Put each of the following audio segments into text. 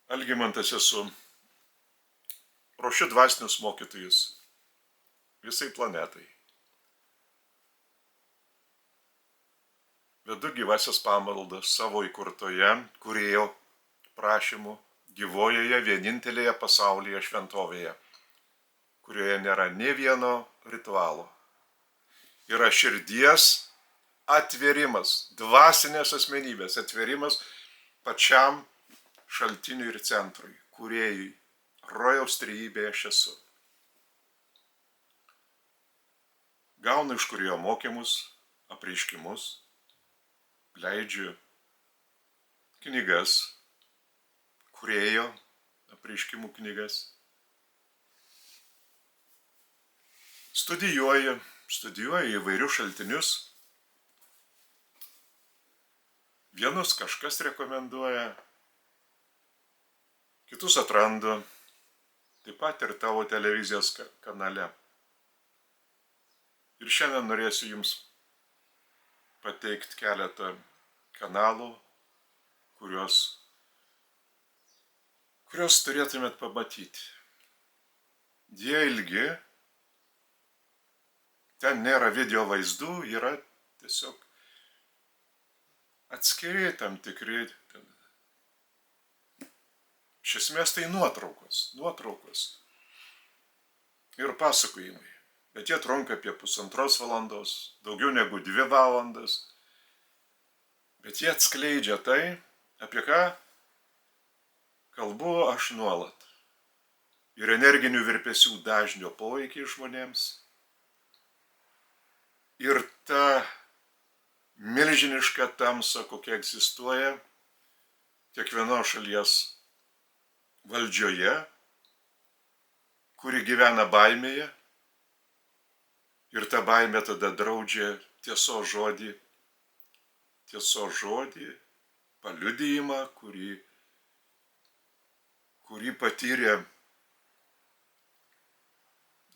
Algimantas esu. Ruošiu dvasinius mokytojus visai planetai. Vedu gyvasias pamaldas savo įkurtoje kūrėjo prašymų gyvojoje vienintelėje pasaulyje šventovėje, kurioje nėra nė vieno ritualo. Yra širdies atvėrimas, dvasinės asmenybės atvėrimas pačiam šaltiniui ir centrui, kūrėjui, rojaus trejybėje aš esu. Gaunu iš kūrėjo mokymus, apreiškimus, leidžiu knygas, kūrėjo apreiškimų knygas. Studijuoju įvairius šaltinius. Vienus kažkas rekomenduoja, kitus atrandu, taip pat ir tavo televizijos kanale. Ir šiandien norėsiu jums pateikti keletą kanalų, kuriuos turėtumėt pamatyti. Jie ilgi, ten nėra video vaizdų, yra tiesiog atskiri tam tikri. Iš esmės tai nuotraukos ir pasakojimai. Bet jie trunka apie 1,5 valandos, daugiau negu 2 valandas. Bet jie atskleidžia tai, apie ką kalbu aš nuolat. Ir energinių virpesių dažnio poveikį žmonėms. Ir ta milžiniška tamsa, kokia egzistuoja kiekvienos šalies valdžioje, kuri gyvena baimėje. Ir ta baimė tada draudžia tiesos žodį, paliudijimą, kurį patyrė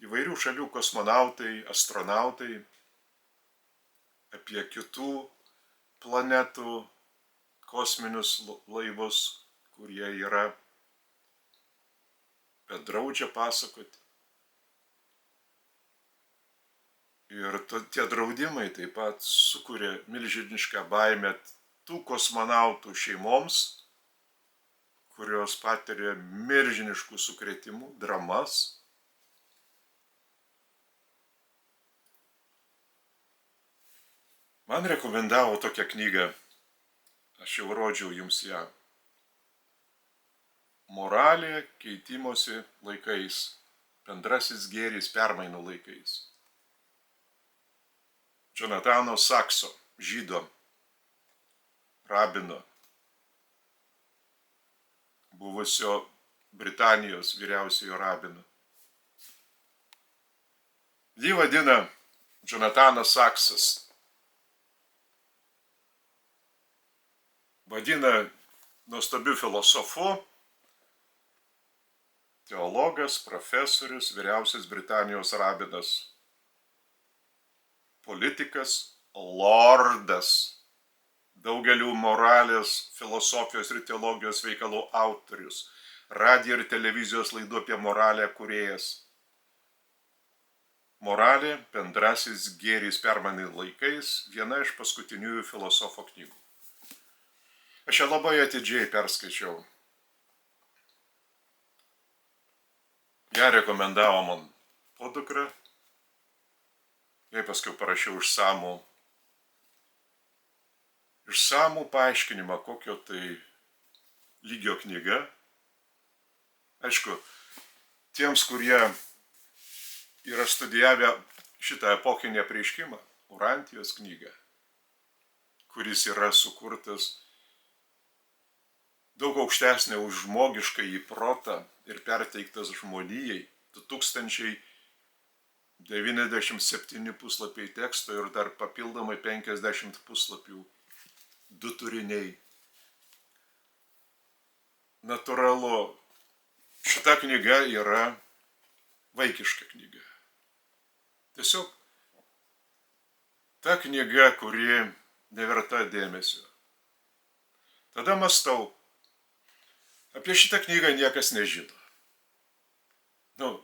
įvairių šalių kosmonautai, astronautai, apie kitų planetų kosminius laivus, kurie yra, bet draudžia pasakoti. Ir tie draudimai taip pat sukuria milžinišką baimę tų kosmonautų šeimoms, kurios patiria milžiniškų sukrėtimų, dramas. Man rekomendavo tokią knygą, aš jau rodžiau jums ją. Moralė keitimosi laikais, bendrasis gėris permainų laikais. Jonatano Sakso, žydo, rabino, buvusio Britanijos vyriausiojo rabino. Jį vadina Jonatanas Saksas. Vadina nuostabiu filosofu, teologas, profesorius, vyriausias Britanijos rabinas. Politikas, lordas, daugelių moralės, filosofijos ir teologijos veikalų autorius, radijo ir televizijos laidų apie moralę kūrėjas. Moralė, bendrasis gėris permainų laikais, viena iš paskutiniųjų filosofo knygų. Aš ją labai atidžiai perskaičiau. Ją rekomendavo man podukra. Jei paskui parašiau išsamų paaiškinimą, kokio tai lygio knyga. Aišku, tiems, kurie yra studijavę šitą epochinį apreiškimą, Urantijos knygą, kuris yra sukurtas daug aukštesnė už žmogiškąjį protą ir perteiktas žmonijai, 2097 puslapiai teksto ir dar papildomai 50 puslapių, 2 turiniai. Natūralu, šita knyga yra vaikiška knyga. Tiesiog ta knyga, kuri neverta dėmesio. Tada mąstau Apie šitą knygą niekas nežino. Nu,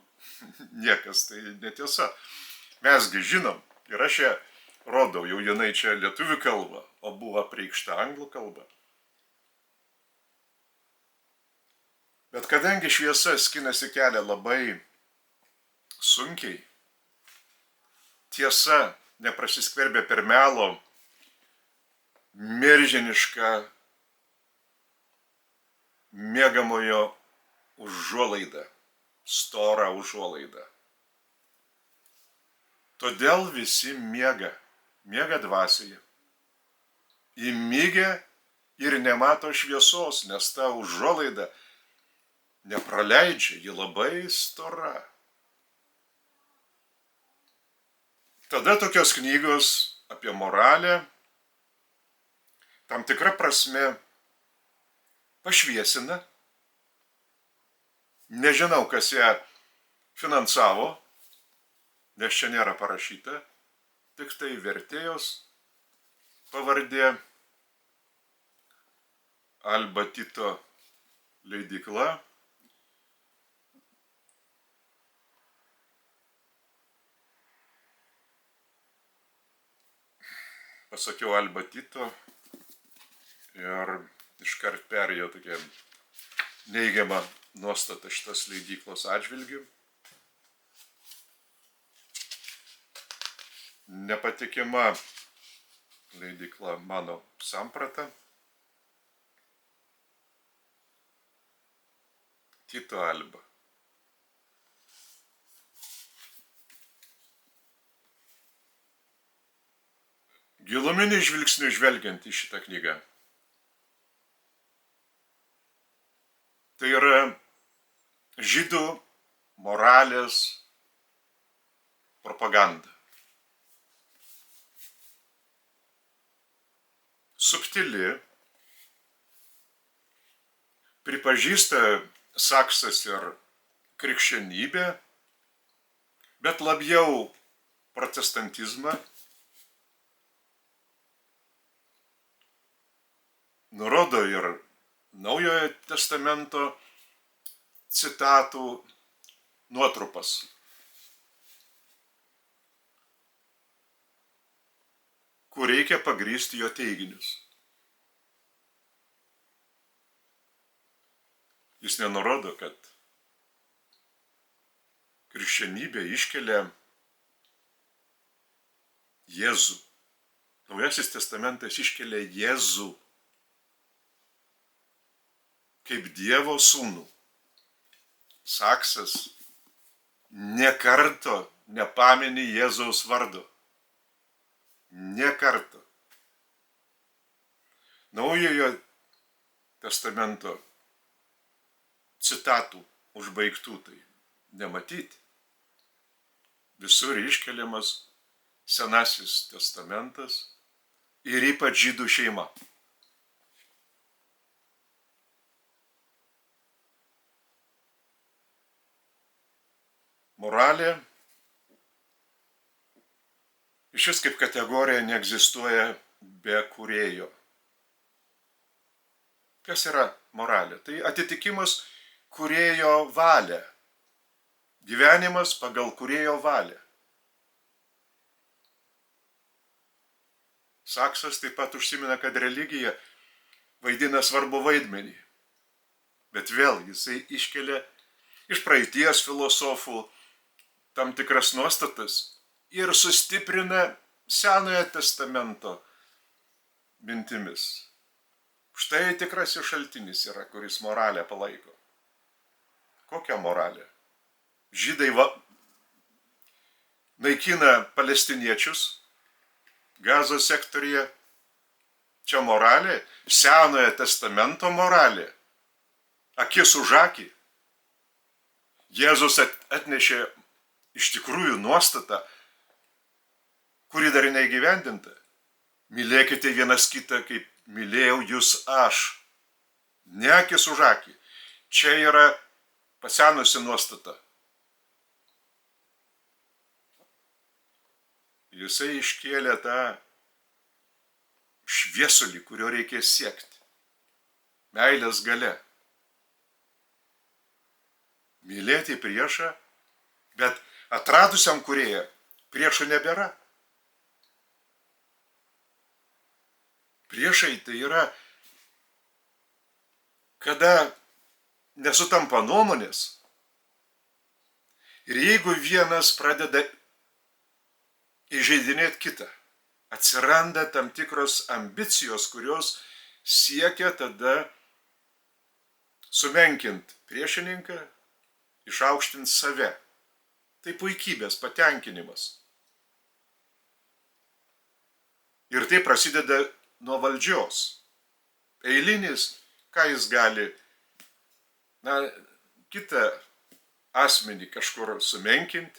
niekas, tai netiesa. Mesgi žinom ir aš ją rodau, jau jinai čia lietuvių kalba, o buvo apreikšta anglų kalba. Bet kadangi šviesa skinasi kelią labai sunkiai, tiesa neprasiskverbia per melo milžinišką miegamojo užuolaidą, storą užuolaidą. Todėl visi miega dvasioje. Įmygę ir nemato šviesos, nes ta užuolaida nepraleidžia, ji labai stora. Tada tokios knygos apie moralę tam tikra prasme pašviesina. Nežinau, kas ją finansavo, nes čia nėra parašyta, tik tai vertėjos pavardė Alba Tito leidykla. Pasakiau Alba Tito ir iškart perėjo tokia neigiama nuostata šitas leidyklos atžvilgių. Nepatikima leidykla mano samprata. Tito Alba. Giluminį žvilgsnių žvelgiant į šitą knygą. Tai yra žydų moralės propaganda. Subtili, pripažįsta Saksas ir krikščionybę, bet labiau protestantizmą, nurodo ir Naujojo testamento citatų nuotrupas. Kur reikia pagrįsti jo teiginius. Jis nenurodo, kad krikščionybė iškelia Jėzų. Naujasis testamentas iškelia Jėzų kaip Dievo sūnų. Saksas nė karto nepamini Jėzaus vardo. Nė karto. Naujojo testamento citatų užbaigtų tai nematyti. Visur iškeliamas Senasis testamentas ir ypač žydų šeima. Moralė išvis kaip kategorija neegzistuoja be kūrėjo. Kas yra moralė? Tai atitikimas kūrėjo valią. Gyvenimas pagal kūrėjo valią. Saksas taip pat užsimena, kad religija vaidina svarbu vaidmenį. Bet vėl jisai iškelia iš praeities filosofų tam tikras nuostatas ir sustiprina Senojo testamento mintimis. Štai tikrasis šaltinis yra, kuris moralę palaiko. Kokią moralę? Žydai naikina palestiniečius Gazos sektoriuje. Čia moralė, Senojo testamento moralė. Akis už akį. Jėzus atnešė iš tikrųjų nuostatą, kuri dar neįgyvendinta. Mylėkite vienas kitą, kaip mylėjau jūs aš. Ne akis už akį. Čia yra pasenusi nuostata. Jisai iškėlė tą šviesulį, kurio reikės siekti. Meilės galia. Mylėti priešą, bet atradusiam kūrėją priešo nebėra. Priešai tai yra, kada nesutampa nuomonės. Ir jeigu vienas pradeda įžeidinėti kitą, atsiranda tam tikros ambicijos, kurios siekia tada sumenkinti priešininką, išaukštinti save. Tai puikybės patenkinimas. Ir tai prasideda nuo valdžios. Eilinis, ką jis gali, kitą asmenį kažkur sumenkinti,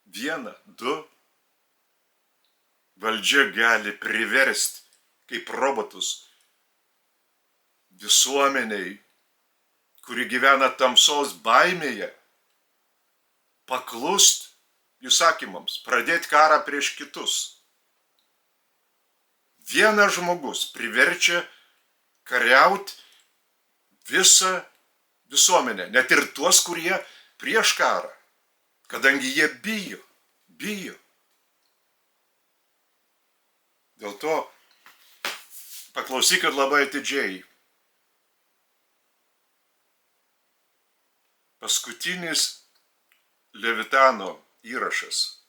vieną, du. Valdžia gali priversti, kaip robotus, visuomeniai, kuri gyvena tamsos baimėje, paklust įsakymams, pradėti karą prieš kitus. Vienas žmogus priverčia kariauti visą visuomenę, net ir tuos, kurie prieš karą, kadangi jie bijo. Dėl to paklausykit labai atidžiai. Paskutinis Levitano įrašas.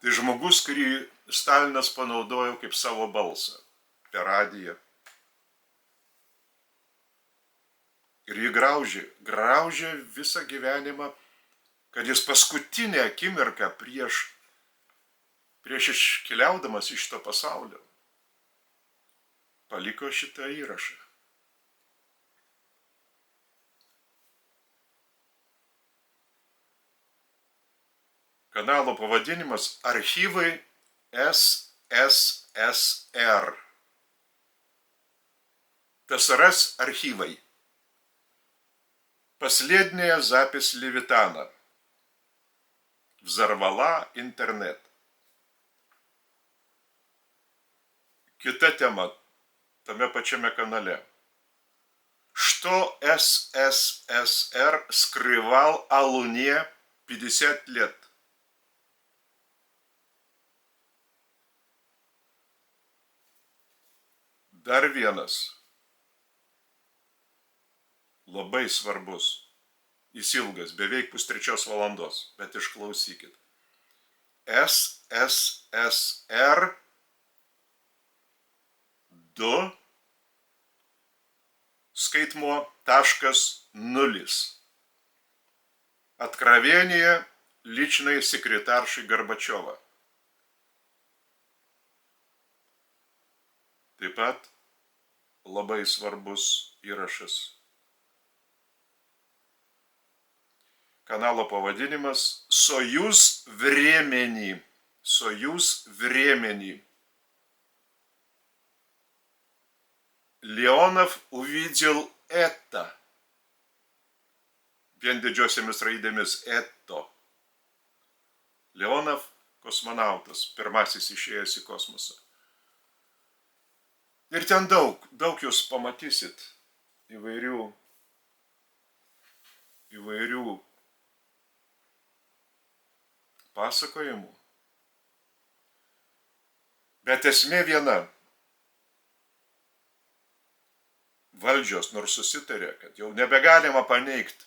Tai žmogus, kurį Stalinas panaudojo kaip savo balsą per radiją. Ir jį graužė visą gyvenimą, kad jis paskutinę akimirką prieš iškeliaudamas iš to pasaulio paliko šitą įrašą. Kanalo pavadinimas Archyvai СССР. ТСРС архивы. Последняя запись Левитана. Взорвала интернет. Kita tema tame pačiame канале. Что СССР скрывал о Луне 50 лет? Dar vienas labai svarbus, jis ilgas, beveik 2:03 valandos, bet išklausykit. СССР 2 skaitmo .0. Откровение личной секретарши Горбачева. Taip pat labai svarbus įrašas. Kanalo pavadinimas Союз времени. Союз времени. Leonov увидел это. Vien didžiosiomis raidėmis eto. Leonov kosmonautas, pirmasis išėjęs į kosmosą. Ir ten daug jūs pamatysit įvairių pasakojimų. Bet esmė viena. Valdžios nors susitarė, kad jau nebegalima paneigti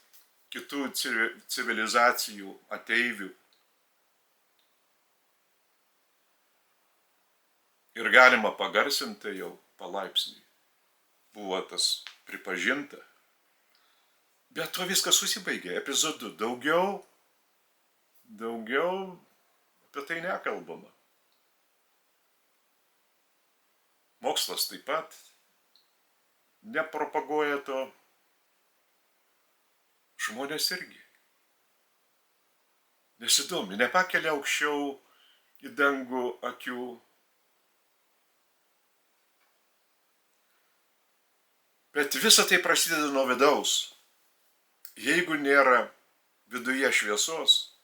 kitų civilizacijų ateivių. Ir galima pagarsinti jau palaipsniui. Buvo tas pripažinta. Bet to viskas susibaigė epizodu. Daugiau apie tai nekalbama. Mokslas taip pat nepropaguoja to. Žmonės irgi nesidomi, nepakelia aukščiau į dangų akių. Bet visa tai prasideda nuo vidaus. Jeigu nėra viduje šviesos,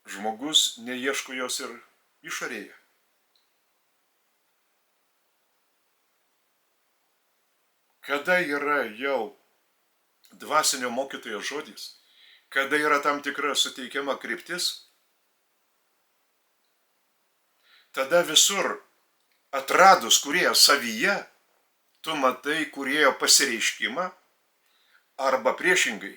žmogus neieško jos ir išorėje. kada yra jau dvasinio mokytojo žodis, kada yra tam tikra suteikiama kryptis, tada visur atradus kūrėją savyje, tu matai kūrėjo pasireiškimą arba priešingai,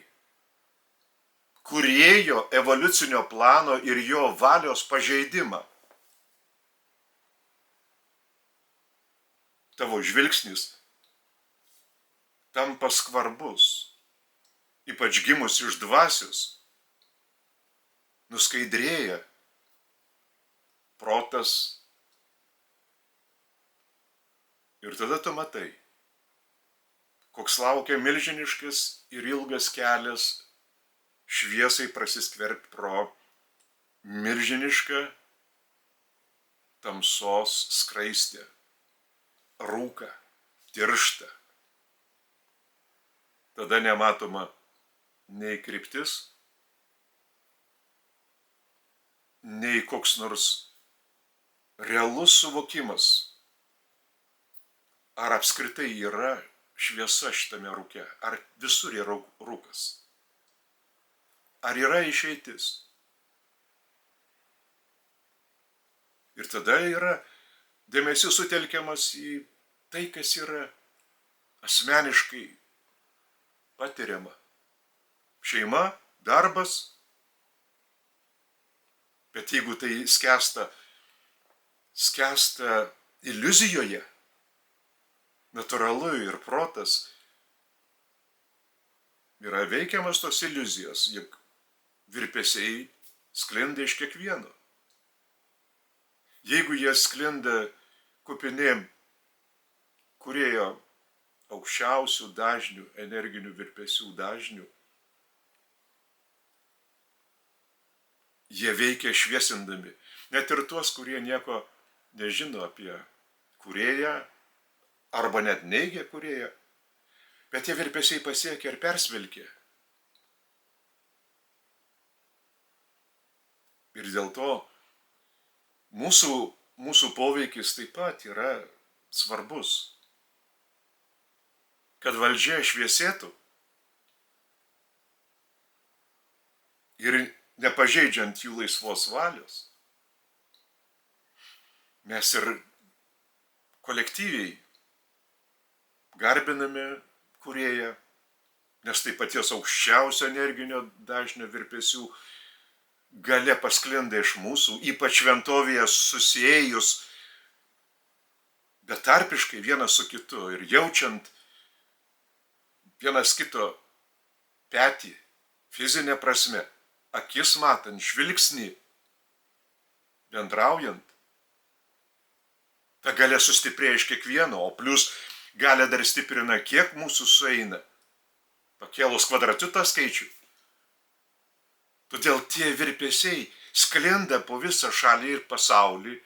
kūrėjo evoliucinio plano ir jo valios pažeidimą. Tavo žvilgsnis tampa skvarbus, ypač gimus iš dvasios, nuskaidrėja protas ir tada tu matai, koks laukia milžiniškas ir ilgas kelias šviesai prasiskverbti pro milžinišką tamsos skraistę, rūką, tirštą. Tada nematoma nei kryptis, nei koks nors realus suvokimas, ar apskritai yra šviesa šitame rūke, ar visur yra rūkas, ar yra išeitis. Ir tada yra dėmesys sutelkiamas į tai, kas yra asmeniškai patiriama. Šeima, darbas, bet jeigu tai skęsta iliuzijoje, natūralu ir protas yra veikiamas tos iliuzijos, juk virpesiai sklinda iš kiekvieno. Jeigu jie sklinda kupinėm kūrėjo aukščiausių dažnių, energinių virpesių dažnių, jie veikia šviesindami net ir tuos, kurie nieko nežino apie kūrėją, arba net neigia kūrėją, bet tie virpesiai pasiekia ir persmelkia. Ir dėl to mūsų poveikis taip pat yra svarbus. Kad valdžia šviesėtų ir nepažeidžiant jų laisvos valios, mes ir kolektyviai garbiname kūrėją, nes tai paties aukščiausio energinio dažnio virpesių galia pasklinda iš mūsų, ypač šventovėje susiejus betarpiškai vienas su kitu ir jaučiant vienas kito petį, fizinė prasme, akis matant, žvilgsnį, bendraujant, ta galia sustiprėja iš kiekvieno, o plus galia dar stiprina, kiek mūsų sueina, pakėlus kvadratu tą skaičių. Todėl tie virpesiai sklinda po visą šalį ir pasaulį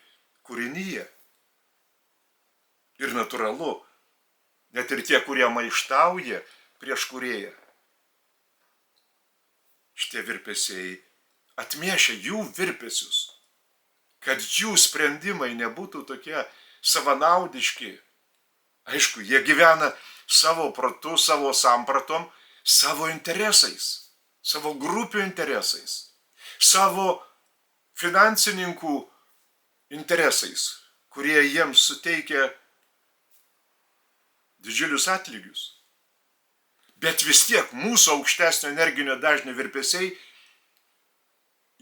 kūrinyje. Ir natūralu, net ir tie, kurie maištauja prieš kūrėją, šitie virpesiai atmiešia jų virpesius, kad jų sprendimai nebūtų tokie savanaudiški. Aišku, jie gyvena savo protu, savo sampratom, savo interesais, savo grupių interesais, savo finansininkų interesais, kurie jiems suteikia didžiulius atlygius. Bet vis tiek mūsų aukštesnio energinio dažnio virpesiai,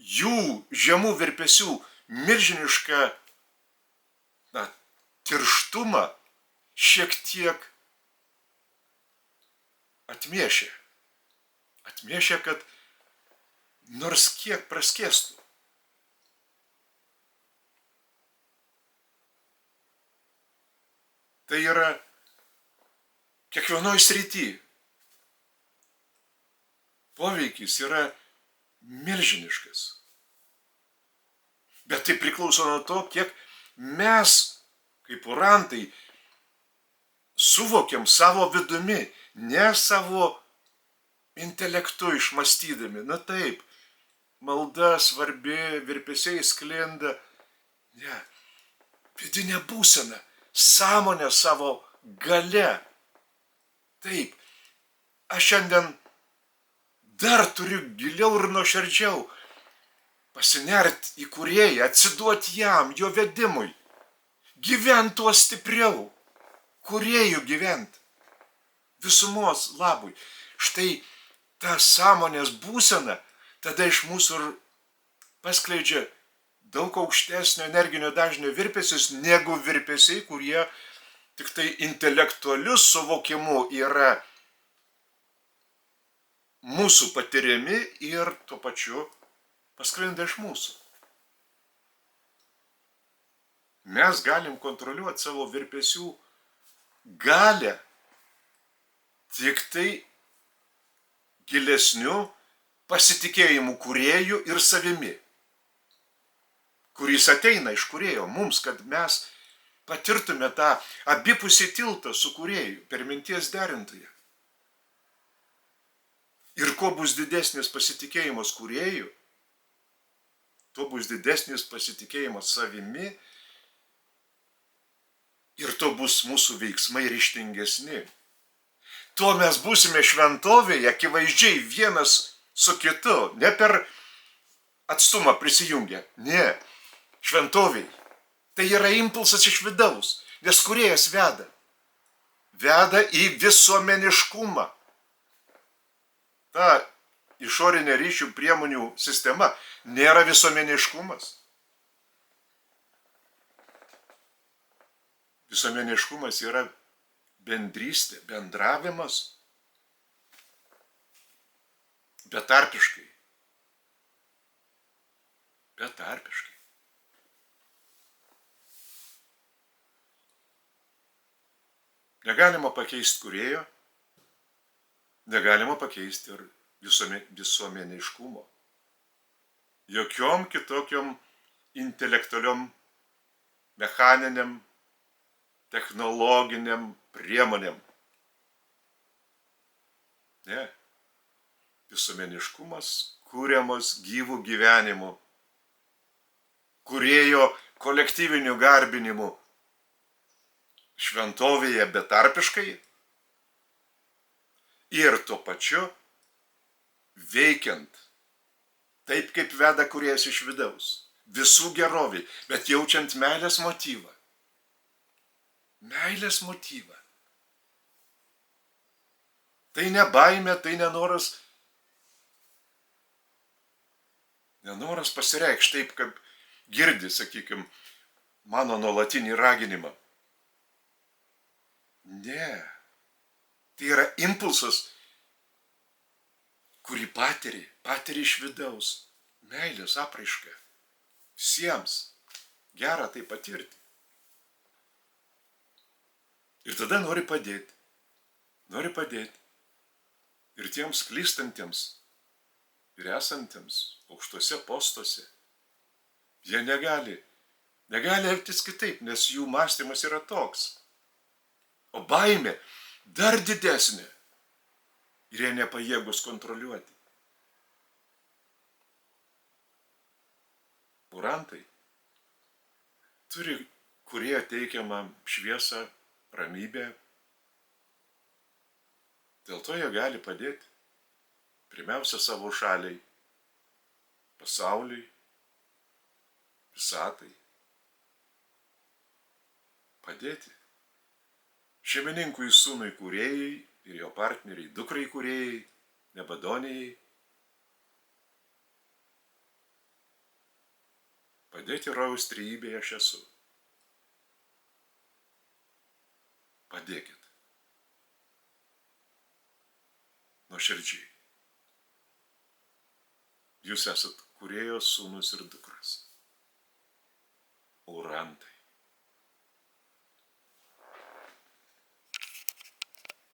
jų žemų virpesių milžinišką tirštumą šiek tiek atmiešia. Atmiešia, kad nors kiek praskėstų. Tai yra kiekvienoj srity. Poveikis yra milžiniškas. Bet tai priklauso nuo to, kiek mes, kaip orantai, suvokiam savo vidumi, ne savo intelektu išmastydami. Na taip, malda svarbi, virpesiai sklinda. Ne, vidinė būsena, sąmonė savo galia Taip, aš šiandien dar turiu giliau ir nuoširdžiau pasinerti į Kūrėją, atsiduoti jam, jo vedimui, gyventi tuo stipriau, Kūrėjų gyventi, visumos labui. Štai ta sąmonės būsena tada iš mūsų ir paskleidžia daug aukštesnio energinio dažnio virpesius negu virpesiai, kurie tik tai intelektualiu suvokimu yra mūsų patiriami ir tuo pačiu pasklinda iš mūsų. Mes galim kontroliuoti savo virpesių galę tik tai gilesniu pasitikėjimu Kūrėju ir savimi, kuris ateina iš Kūrėjo mums, kad mes patirtume tą abipusį tiltą su Kūrėju per minties derintoją. Ir kuo bus didesnis pasitikėjimas Kūrėju, tuo bus didesnis pasitikėjimas savimi ir tuo bus mūsų veiksmai ryžtingesni. Tuo mes būsime šventovėje akivaizdžiai vienas su kitu, ne per atstumą prisijungę, ne, šventovėje. Tai yra impulsas iš vidaus, nes Kūrėjas veda į visuomeniškumą. Ta išorinė ryšių priemonių sistema nėra visuomeniškumas. Visuomeniškumas yra bendrystė, bendravimas, betarpiškai. Betarpiškai. Negalima pakeisti Kūrėjo, negalima pakeisti ir visuomeniškumo. Jokiom kitokiom intelektualiom, mechaniniam, technologiniam priemonėm. Ne. Visuomeniškumas kūriamas gyvų gyvenimu, Kūrėjo kolektyviniu garbinimu, šventovėje betarpiškai ir tuo pačiu veikiant taip, kaip veda Kūrėjas iš vidaus, visų gerovį, bet jaučiant meilės motyvą. Meilės motyvą. Tai ne baimė, tai nenoras pasireikšti taip, kaip girdi, sakykime, mano nuolatinį raginimą. Ne. Tai yra impulsas, kurį patiri iš vidaus. Meilės apraiška. Visiems gera tai patirti. Ir tada nori padėti. Ir tiems klystantiems ir esantiems aukštuose postuose. Jie negali elgtis kitaip, nes jų mąstymas yra toks. O baimė dar didesnė. Ir jie nepajėgus kontroliuoti. Kurantai turi Kūrėjo teikiamą šviesą, ramybę. Dėl to jie gali padėti. Pirmiausia savo šaliai, pasauliui, visatai. Padėti. Šeimininkui sūnui Kūrėjai ir jo partneriai dukrai Kūrėjai, Nebadonijai. Padėti rojaus trejybėje aš esu. Padėkit. Nuoširdžiai. Jūs esat Kūrėjo sūnus ir dukras. Urantai.